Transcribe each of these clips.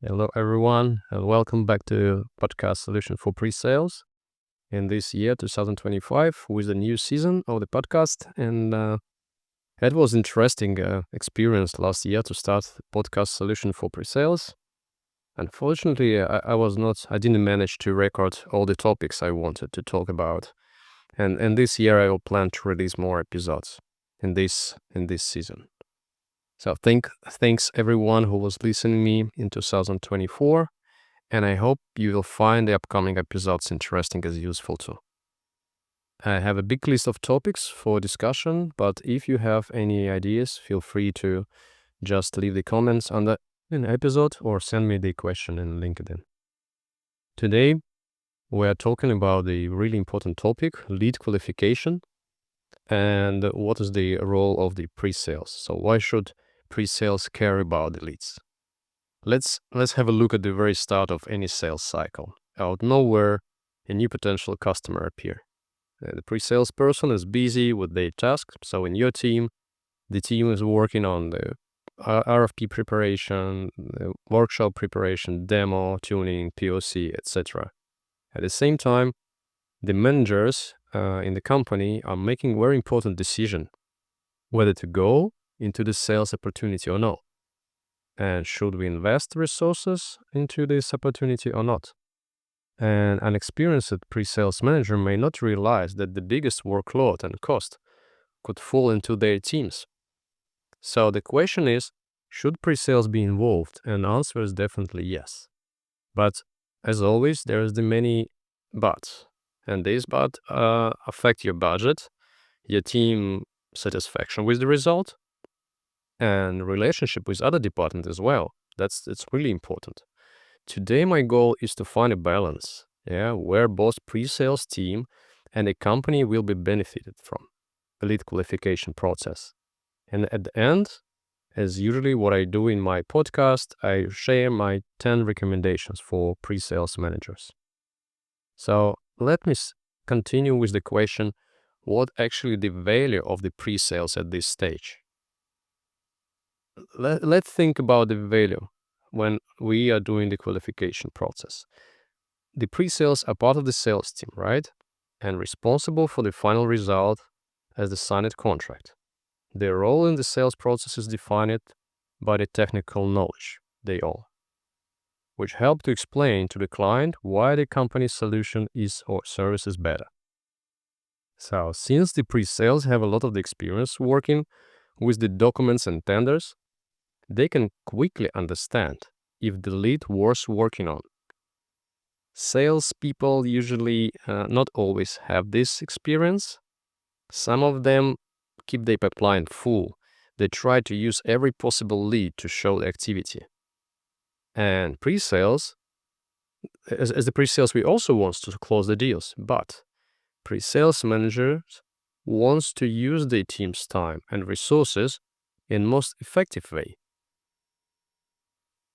Hello, everyone, and welcome back to podcast solution for pre-sales in this year, 2025, with a new season of the podcast. And it was interesting experience last year to start the podcast solution for pre-sales. Unfortunately, I didn't manage to record all the topics I wanted to talk about. And this year I will plan to release more episodes in this season. So thanks everyone who was listening me in 2024. And I hope you will find the upcoming episodes interesting as useful too. I have a big list of topics for discussion, but if you have any ideas, feel free to just leave the comments on the episode or send me the question in LinkedIn. Today, we are talking about the really important topic, lead qualification, and what is the role of the pre-sales. So why should pre-sales care about the leads? Let's have a look at the very start of any sales cycle. Out of nowhere, a new potential customer appear. The pre-sales person is busy with their task. So in your team, the team is working on the RFP preparation, the workshop preparation, demo, tuning, POC, etc. At the same time, the managers in the company are making very important decision whether to go into the sales opportunity or not. And should we invest resources into this opportunity or not? And an experienced pre-sales manager may not realize that the biggest workload and cost could fall into their teams. So the question is, should pre-sales be involved? And the answer is definitely yes. But as always, there is the many buts. And these buts affect your budget, your team satisfaction with the result, and relationship with other departments as well. It's really important. Today, my goal is to find a balance, where both pre-sales team and a company will be benefited from the lead qualification process. And at the end, as usually what I do in my podcast, I share my 10 recommendations for pre-sales managers. So let me continue with the question, what actually the value of the pre-sales at this stage? Let's think about the value when we are doing the qualification process. The pre-sales are part of the sales team, right? And responsible for the final result as the signed contract. Their role in the sales process is defined by the technical knowledge they own, which help to explain to the client why the company's solution is or service is better. So since the pre-sales have a lot of the experience working with the documents and tenders, they can quickly understand if the lead worth working on. Salespeople usually not always have this experience. Some of them keep their pipeline full. They try to use every possible lead to show the activity. And pre-sales, as the pre-sales, we also want to close the deals, but pre-sales managers wants to use their team's time and resources in most effective way.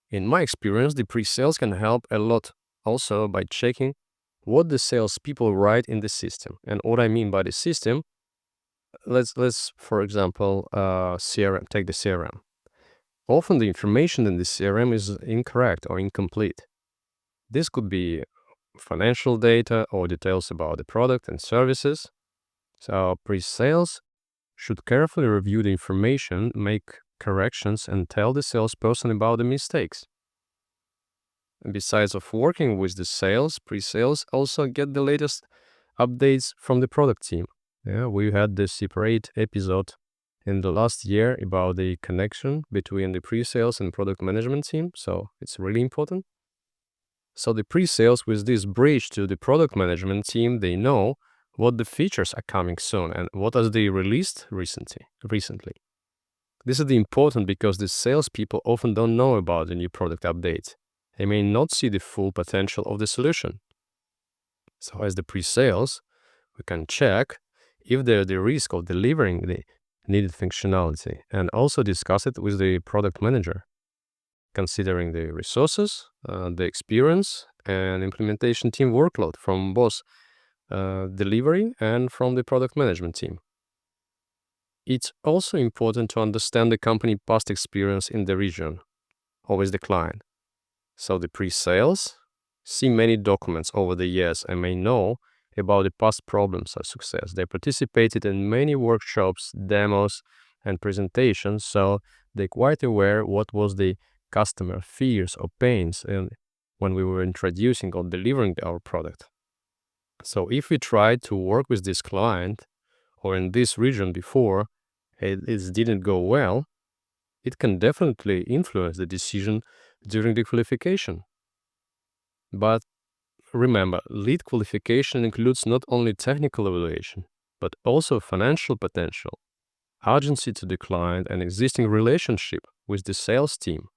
In my experience, the pre-sales can help a lot also by checking what the salespeople write in the system. And what I mean by the system, let's for example, CRM, take the CRM. Often the information in the CRM is incorrect or incomplete. This could be financial data or details about the product and services. So pre-sales should carefully review the information, make corrections, and tell the salesperson about the mistakes. And besides of working with the sales, pre-sales also get the latest updates from the product team. We had this separate episode in the last year about the connection between the pre-sales and product management team, so it's really important. So the pre-sales with this bridge to the product management team, they know what the features are coming soon and what are they released recently. This is important because the salespeople often don't know about the new product updates. They may not see the full potential of the solution. So as the pre-sales, we can check if there's the risk of delivering the needed functionality and also discuss it with the product manager, considering the resources, the experience, and implementation team workload from both delivery and from the product management team. It's also important to understand the company past experience in the region or with the client. So the pre-sales see many documents over the years and may know about the past problems or success. They participated in many workshops, demos, and presentations, so they're quite aware what was the customer fears or pains when we were introducing or delivering our product. So if we tried to work with this client or in this region before, it didn't go well, it can definitely influence the decision during the qualification. But remember, lead qualification includes not only technical evaluation, but also financial potential, urgency to the client, and existing relationship with the sales team.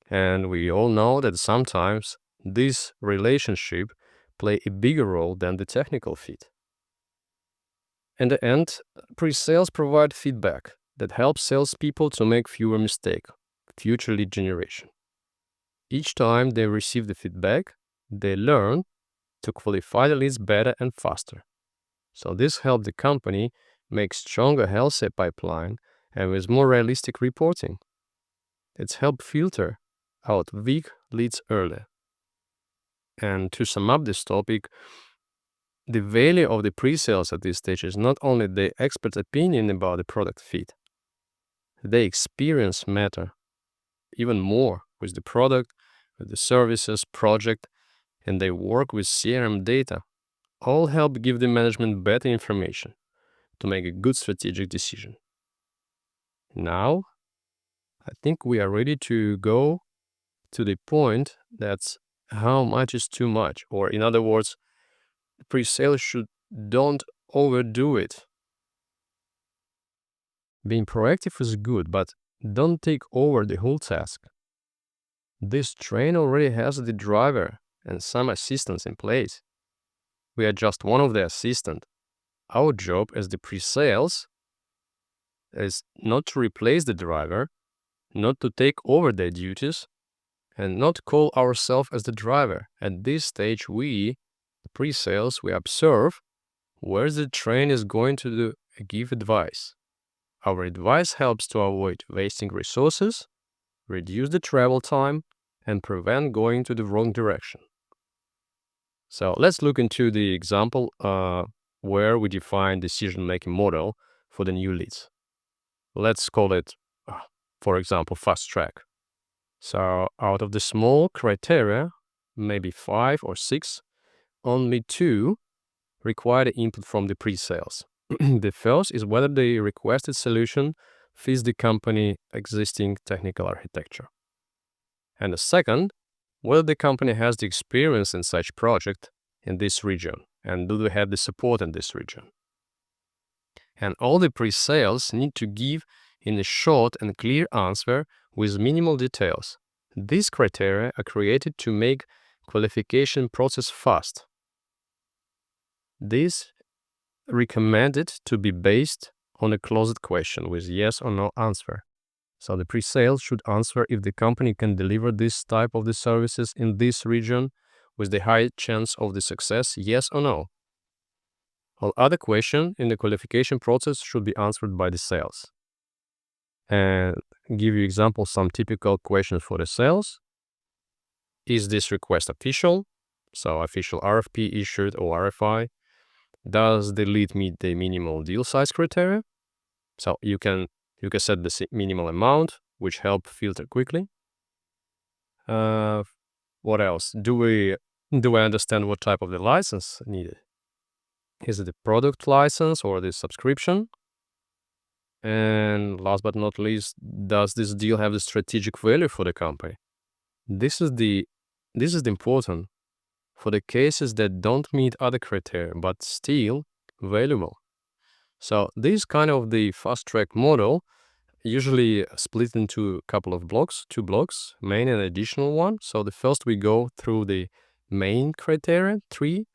And we all know that sometimes this relationship play a bigger role than the technical fit. In the end, pre-sales provide feedback that helps salespeople to make fewer mistakes, future lead generation. Each time they receive the feedback, they learn to qualify the leads better and faster. So this helps the company make stronger, healthier pipeline and with more realistic reporting. It's helped filter out weak leads earlier. And to sum up this topic, the value of the pre-sales at this stage is not only the expert opinion about the product fit. The experience matter even more with the product, with the services, project, and they work with CRM data. All help give the management better information to make a good strategic decision. Now, I think we are ready to go to the point that's how much is too much, or in other words, pre-sales don't overdo it. Being proactive is good, but don't take over the whole task. This train already has the driver and some assistants in place. We are just one of the assistants. Our job as the pre-sales is not to replace the driver, not to take over their duties, and not call ourselves as the driver. At this stage, we, the pre-sales, we observe where the train is going to give advice. Our advice helps to avoid wasting resources, reduce the travel time, and prevent going to the wrong direction. So let's look into the example where we define decision-making model for the new leads. Let's call it, for example, fast track. So out of the small criteria, maybe 5 or 6, only 2 require the input from the pre-sales. The first is whether the requested solution fits the company existing technical architecture. And the second, whether the company has the experience in such project in this region, and do they have the support in this region. And all the pre-sales need to give in a short and clear answer with minimal details. These criteria are created to make qualification process fast. These recommended to be based on a closed question with yes or no answer. So the pre-sales should answer if the company can deliver this type of the services in this region with the high chance of the success, yes or no. All other questions in the qualification process should be answered by the sales. And give you examples, some typical questions for the sales. Is this request official? So official RFP issued or RFI. Does the lead meet the minimal deal size criteria? So you can set the minimal amount, which help filter quickly. What else? Do I understand what type of the license needed? Is it the product license or the subscription? And last but not least, does this deal have the strategic value for the company? This is the important for the cases that don't meet other criteria but still valuable. So this kind of the fast track model usually split into a couple of blocks, 2 blocks, main and additional one. So the first we go through the main criteria, 3,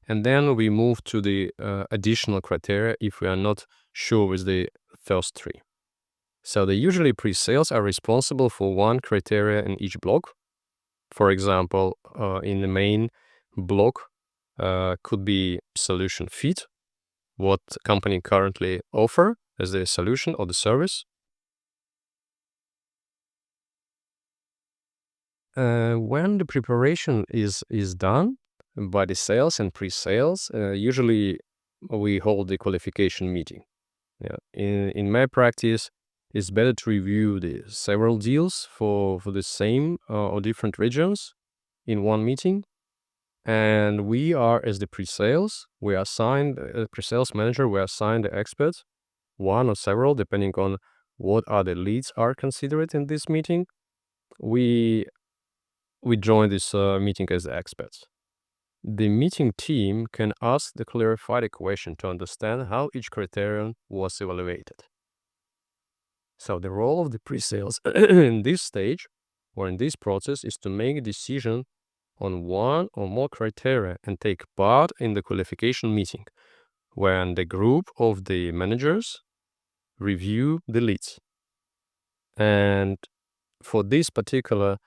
and then we move to the additional criteria if we are not sure with the first 3. So the usually pre-sales are responsible for 1 criteria in each block. For example, in the main block could be solution fit, what company currently offer as the solution or the service. When the preparation is done by the sales and pre-sales, usually we hold the qualification meeting. Yeah. In my practice, it's better to review the several deals for the same or different regions in one meeting. And we are, as the pre-sales, we assigned a pre-sales manager, we assigned the experts, one or several, depending on what other leads are considered in this meeting. We join this meeting as experts. The meeting team can ask the clarified question to understand how each criterion was evaluated. So the role of the pre-sales in this stage or in this process is to make a decision on one or more criteria and take part in the qualification meeting, when the group of the managers review the leads. And for this particular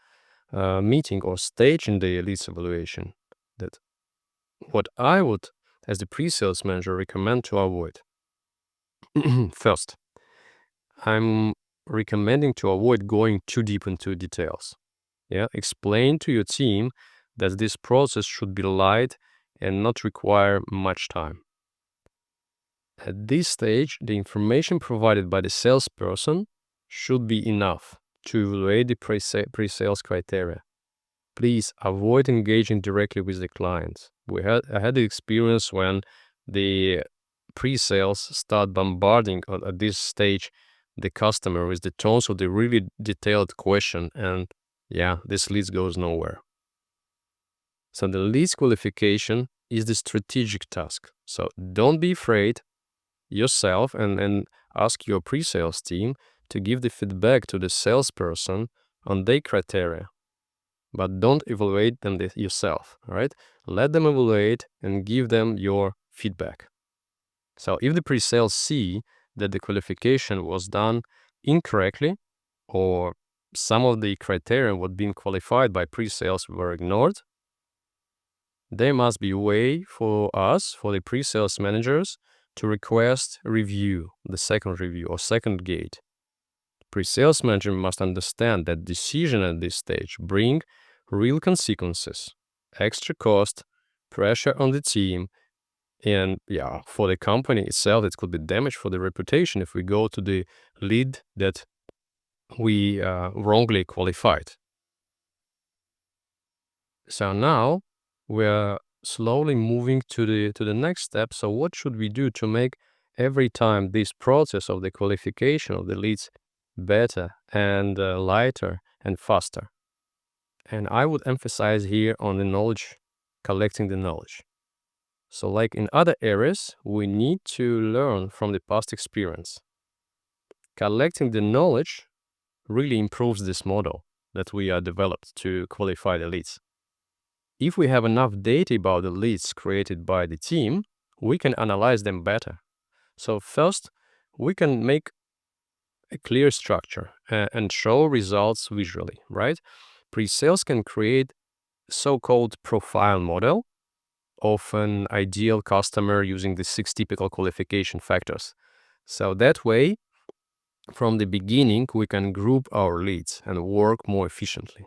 meeting or stage in the leads evaluation, that what I would, as the pre-sales manager, recommend to avoid. First, I'm recommending to avoid going too deep into details. Yeah, explain to your team that this process should be light and not require much time. At this stage, the information provided by the salesperson should be enough to evaluate the pre-sales criteria. Please avoid engaging directly with the clients. I had the experience when the pre-sales start bombarding at this stage the customer with the tones of the really detailed question, and this lead goes nowhere. So the leads qualification is the strategic task. So don't be afraid yourself and ask your pre-sales team to give the feedback to the salesperson on their criteria. But don't evaluate them yourself, right? Let them evaluate and give them your feedback. So if the pre-sales see that the qualification was done incorrectly, or some of the criteria what being qualified by pre-sales were ignored, there must be a way for us, for the pre-sales managers, to request review, the second review or second gate. Pre-sales manager must understand that decision at this stage bring real consequences, extra cost, pressure on the team, and for the company itself, it could be damage for the reputation if we go to the lead that we wrongly qualified. So now we're slowly moving to the next step. So what should we do to make every time this process of the qualification of the leads better and lighter and faster? And I would emphasize here on the knowledge, collecting the knowledge. So like in other areas, we need to learn from the past experience. Collecting the knowledge really improves this model that we are developed to qualify the leads. If we have enough data about the leads created by the team, we can analyze them better. So first, we can make a clear structure and show results visually, right? Pre-sales can create so-called profile model of an ideal customer using the 6 typical qualification factors. So that way, from the beginning, we can group our leads and work more efficiently.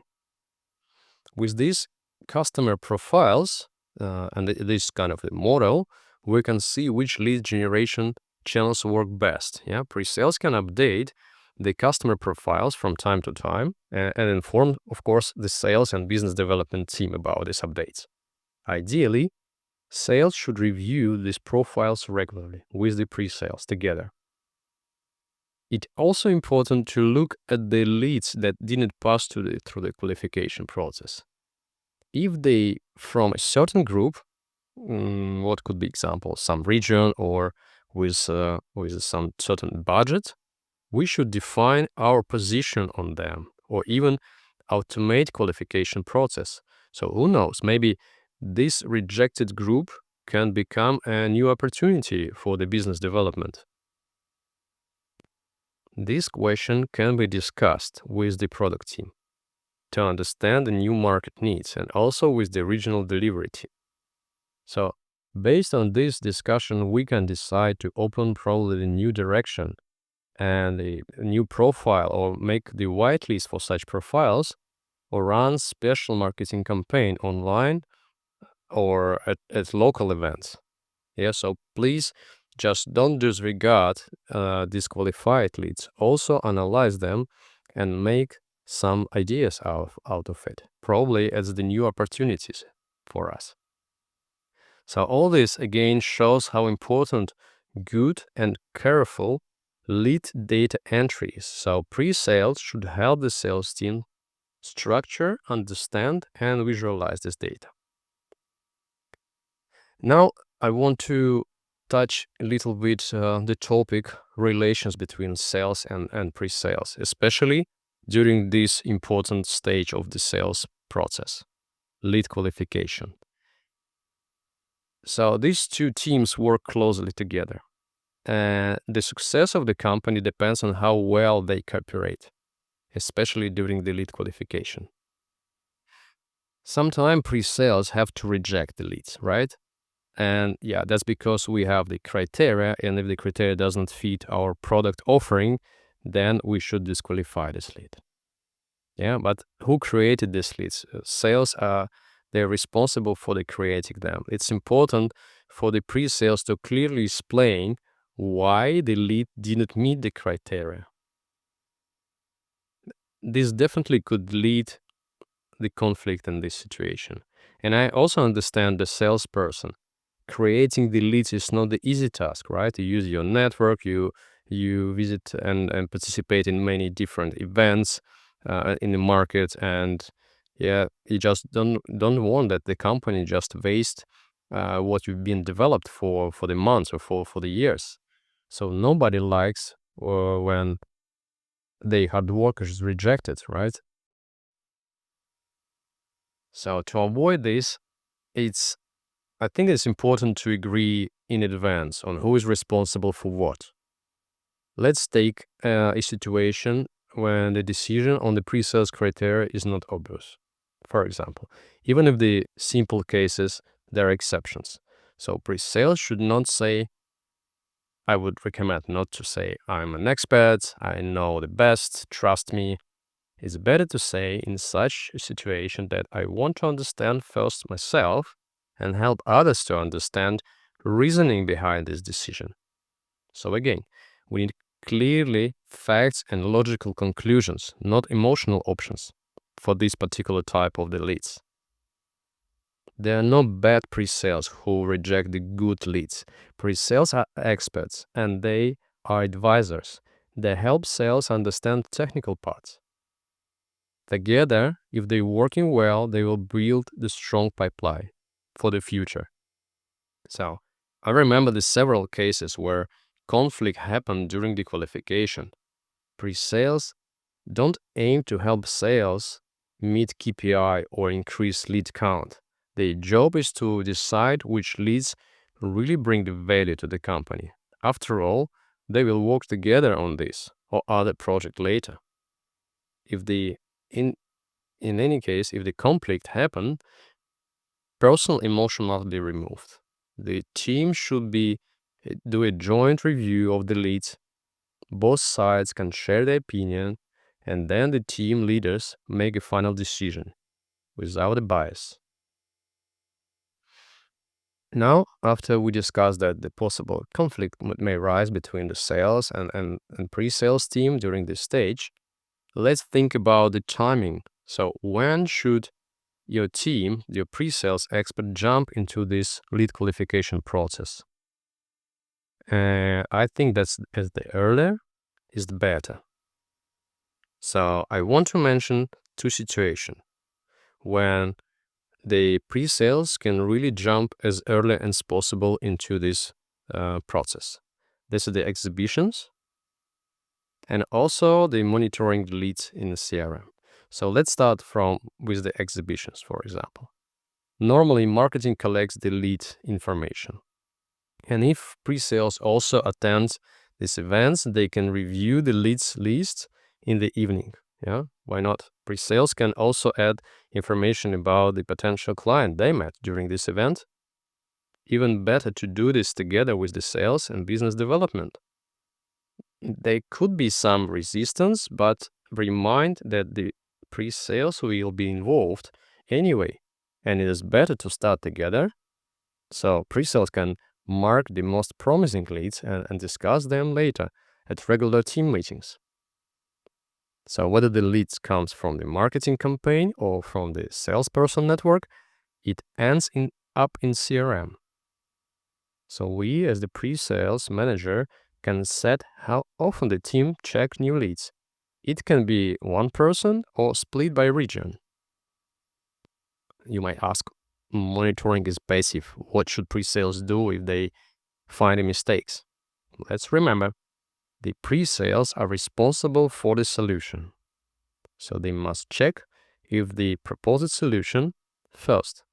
With these customer profiles and this kind of a model, we can see which lead generation channels work best. Pre-sales can update the customer profiles from time to time and inform, of course, the sales and business development team about these updates. Ideally, sales should review these profiles regularly with the pre-sales together. It's also important to look at the leads that didn't pass through the qualification process. If they from a certain group, what could be examples, some region or with some certain budget, we should define our position on them or even automate qualification process. So who knows, maybe this rejected group can become a new opportunity for the business development. This question can be discussed with the product team to understand the new market needs and also with the regional delivery team. So based on this discussion, we can decide to open probably a new direction and a new profile or make the whitelist for such profiles or run special marketing campaign online or at local events. Yeah, so please just don't disregard disqualified leads. Also analyze them and make some ideas out of it, probably as the new opportunities for us. So all this again shows how important good and careful lead data entry is. So pre-sales should help the sales team structure, understand, and visualize this data. Now, I want to touch a little bit the topic relations between sales and pre-sales, especially during this important stage of the sales process, lead qualification. So these two teams work closely together. The success of the company depends on how well they cooperate, especially during the lead qualification. Sometimes pre-sales have to reject the leads, right? And yeah, that's because we have the criteria, and if the criteria doesn't fit our product offering, then we should disqualify this lead. Yeah, but who created these leads? Sales they're responsible for the creating them. It's important for the pre-sales to clearly explain why the lead didn't meet the criteria. This definitely could lead the conflict in this situation. And I also understand the salesperson. Creating the leads is not the easy task, right? You use your network, you visit and participate in many different events in the market, and yeah, you just don't want that the company just waste what you've been developed for the months or for the years. So nobody likes when the hard work is rejected, right? So to avoid this, I think it's important to agree in advance on who is responsible for what. Let's take a situation when the decision on the pre-sales criteria is not obvious. For example, even if the simple cases, there are exceptions. So pre-sales should not say, I would recommend not to say, I'm an expert, I know the best, trust me. It's better to say in such a situation that I want to understand first myself and help others to understand reasoning behind this decision. So again, we need clearly facts and logical conclusions, not emotional options for this particular type of the leads. There are no bad pre-sales who reject the good leads. Pre-sales are experts and they are advisors. They help sales understand technical parts. Together, if they're working well, they will build the strong pipeline for the future. So, I remember the several cases where conflict happened during the qualification. Pre-sales don't aim to help sales meet KPI or increase lead count. Their job is to decide which leads really bring the value to the company. After all, they will work together on this or other project later. If the in any case, if the conflict happen, personal emotion must be removed. The team should do a joint review of the leads. Both sides can share their opinion, and then the team leaders make a final decision without a bias. Now, after we discussed that the possible conflict may rise between the sales and pre-sales team during this stage, let's think about the timing. So when should your team, your pre-sales expert, jump into this lead qualification process? I think that's as the earlier is the better. So I want to mention two situations when the pre-sales can really jump as early as possible into this process. This is the exhibitions and also the monitoring the leads in the CRM. So let's start with the exhibitions, for example. Normally, marketing collects the lead information. And if pre-sales also attend these events, they can review the leads list in the evening. Yeah, why not? Pre-sales can also add information about the potential client they met during this event. Even better to do this together with the sales and business development. There could be some resistance, but remind that the pre-sales will be involved anyway, and it is better to start together. So pre-sales can mark the most promising leads and discuss them later at regular team meetings. So whether the leads comes from the marketing campaign or from the salesperson network, it ends up in CRM. So we, as the pre-sales manager, can set how often the team check new leads. It can be one person or split by region. You might ask, monitoring is passive. What should pre-sales do if they find mistakes? Let's remember, the pre-sales are responsible for the solution. So they must check if the proposed solution, first,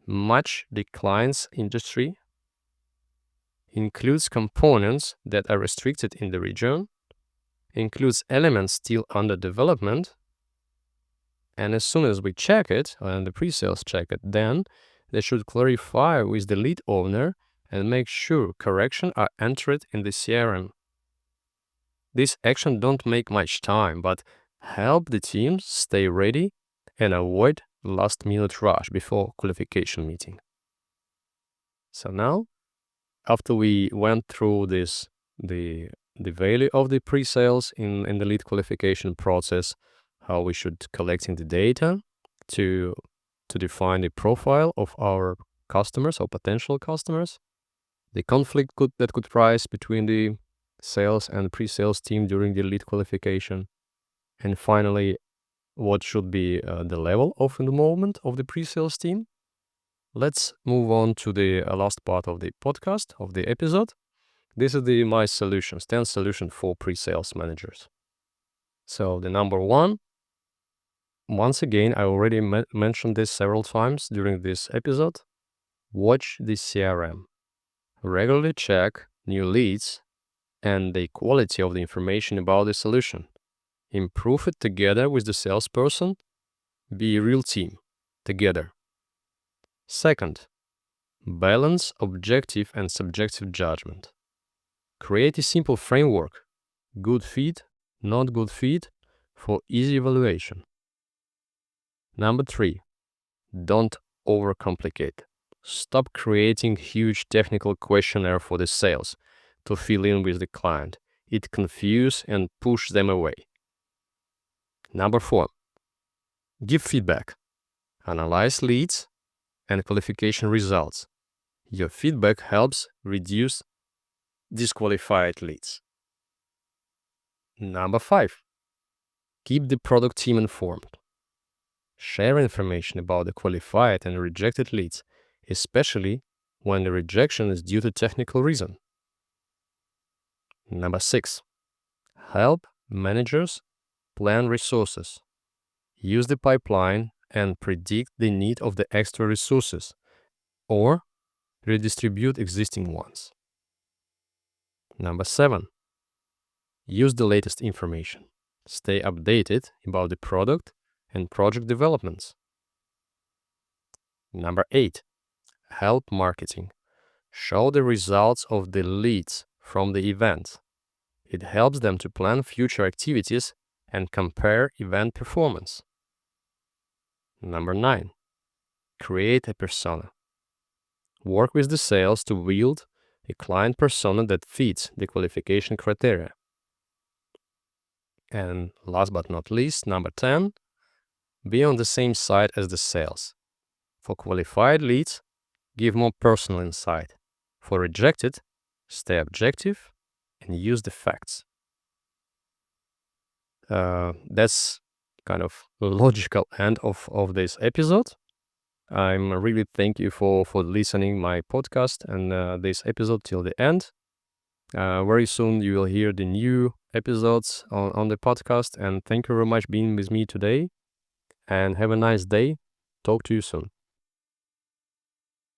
match the client's industry, includes components that are restricted in the region, includes elements still under development, and as soon as we check it, and the pre-sales check it, then they should clarify with the lead owner and make sure corrections are entered in the CRM. These actions don't make much time, but help the team stay ready and avoid last-minute rush before qualification meeting. So now, after we went through this, the value of the pre-sales in the lead qualification process, how we should collecting the data to define the profile of our customers or potential customers, the conflict that could rise between the sales and pre-sales team during the lead qualification, and finally, what should be the level of involvement of the pre-sales team. Let's move on to the last part of the podcast, of the episode. This is my solutions, 10 solutions for pre-sales managers. So the number one, once again, I already mentioned this several times during this episode, watch the CRM. Regularly check new leads and the quality of the information about the solution. Improve it together with the salesperson. Be a real team, together. Second, balance objective and subjective judgment. Create a simple framework, good fit, not good fit, for easy evaluation. Number 3, don't overcomplicate. Stop creating huge technical questionnaire for the sales to fill in with the client. It confuses and pushes them away. Number 4, give feedback. Analyze leads and qualification results. Your feedback helps reduce disqualified leads. Number 5, keep the product team informed. Share information about the qualified and rejected leads, especially when the rejection is due to technical reason. Number 6, help managers plan resources. Use the pipeline and predict the need of the extra resources, or redistribute existing ones. Number 7, use the latest information. Stay updated about the product and project developments. Number 8, help marketing. Show the results of the leads from the event. It helps them to plan future activities and compare event performance. Number 9, create a persona. Work with the sales to build a client persona that fits the qualification criteria. And last but not least, number 10, be on the same side as the sales. For qualified leads, give more personal insight. For rejected, stay objective and use the facts. That's kind of a logical end of this episode. I'm really thank you for listening my podcast and this episode till the end. Very soon you will hear the new episodes on the podcast, and thank you very much being with me today, and have a nice day. Talk to you soon.